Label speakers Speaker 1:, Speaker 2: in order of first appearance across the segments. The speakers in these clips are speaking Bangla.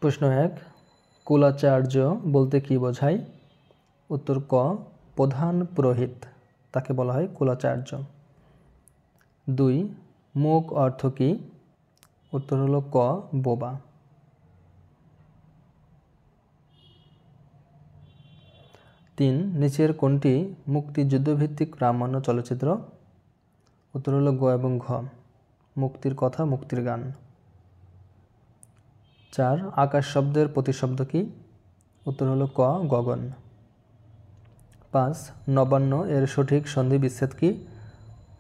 Speaker 1: প্রশ্ন 1, কুলাচার্য বলতে কি বোঝায়? উত্তর ক, প্রধান পুরোহিত, তাকে বলা হয় কুলাচার্য। 2, মুক অর্থ কি? উত্তর হলো ক, বোবা। 3, নিচের কোনটি মুক্তিযুদ্ধভিত্তিক প্রামাণ্য চলচ্চিত্র? উত্তর হলো গ এবং ঘ, মুক্তির কথা, মুক্তির গান। 4, আকাশ শব্দের প্রতিশব্দ কি? উত্তর হলো ক, গগন। 5, নবান্ন এর সঠিক সন্ধি বিচ্ছেদ কি?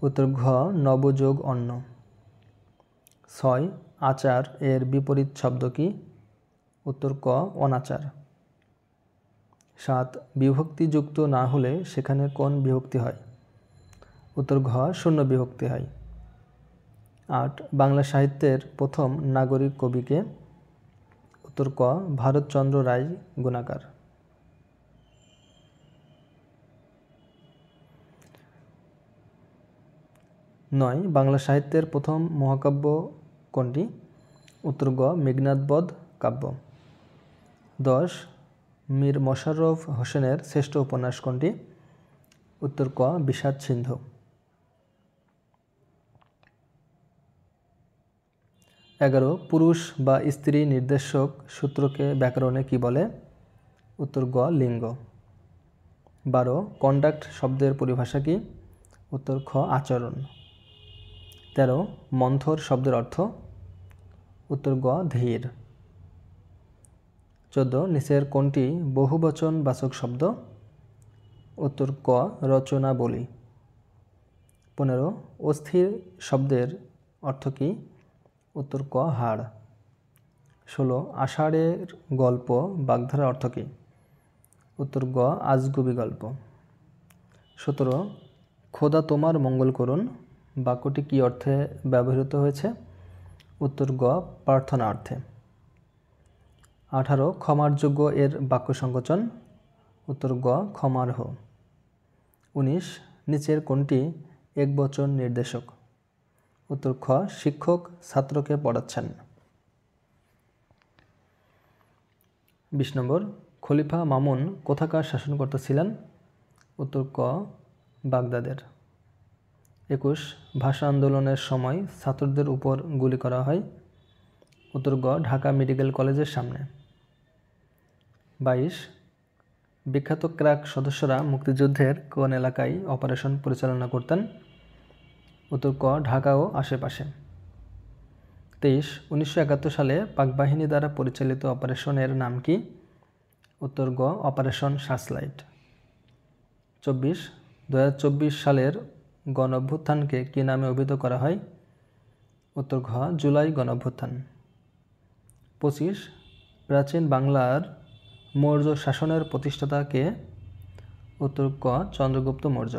Speaker 1: উত্তর ঘ, নব যোগ অন্ন। 6, আচার এর বিপরীত শব্দ কি? উত্তর ক, অনাচার। 7, বিভক্তিযুক্ত না হলে সেখানে কোন বিভক্তি হয়? উত্তর ঘ, শূন্য বিভক্তি হয়। 8, বাংলা সাহিত্যের প্রথম নাগরিক কবি কে? উত্তর ক, ভারতচন্দ্র রায় গুণাকার। 9, বাংলা সাহিত্যের প্রথম মহাকাব্য কোনটি? উত্তর গ, মেঘনাদবধ কাব্য। 10, মীর মশাররফ হোসেনের শ্রেষ্ঠ উপন্যাস কোনটি? উত্তর ক, বিষাদ সিন্ধু। 11, পুরুষ বা স্ত্রী নির্দেশক সূত্রকে ব্যাকরণে কি বলে? উত্তর গ, লিঙ্গ। 12, কন্ডাক্ট শব্দের পরিভাষা কি? উত্তর খ, আচরণ। 13, মন্থর শব্দের অর্থ? উত্তর গ, ধীর। 14, নিচের কোনটি বহুবচন বাচক শব্দ? উত্তর ক, রচনাবলী। 15, অস্থির শব্দের অর্থ কি? উত্তর ক, হাড়। 16, আষাঢ়ের গল্প বাগধারার অর্থ কি? উত্তর গ, আজগুবি গল্প। 17, খোদা তোমার মঙ্গল করুন বাক্যটি কি অর্থে ব্যবহৃত হয়েছে? উত্তর গ, প্রার্থনা অর্থে। 18, ক্ষমার যোগ্য এর বাক্য সংকোচন? উত্তর গ, ক্ষমার্হ। 19, নিচের কোনটি একবচন নির্দেশক? উত্তর খ, শিক্ষক ছাত্রকে পড়াচ্ছেন। 20 নম্বর, খলিফা মামুন কোথাকার শাসনকর্তা ছিলেন? উত্তর ক, বাগদাদের। 21, ভাষা আন্দোলনের সময় ছাত্রদের উপর গুলি করা হয়? উত্তর গ, ঢাকা মেডিকেল কলেজের সামনে। 22, বিখ্যাত ক্র্যাক সদস্যরা মুক্তিযুদ্ধের কোন এলাকায় অপারেশন পরিচালনা করতেন? উত্তর ক, ঢাকা ও আশেপাশে। 23, 1971 সালে পাকবাহিনী দ্বারা পরিচালিত অপারেশনের নাম কি? উত্তর গ, অপারেশন সার্চলাইট। 24, 2024 সালের গণঅভ্যুত্থানকে কী নামে অভিহিত করা হয়? উত্তর ঘ, জুলাই গণঅভ্যুত্থান। 25, প্রাচীন বাংলার মৌর্য শাসনের প্রতিষ্ঠাতা কে? উত্তর ক, চন্দ্রগুপ্ত মৌর্য।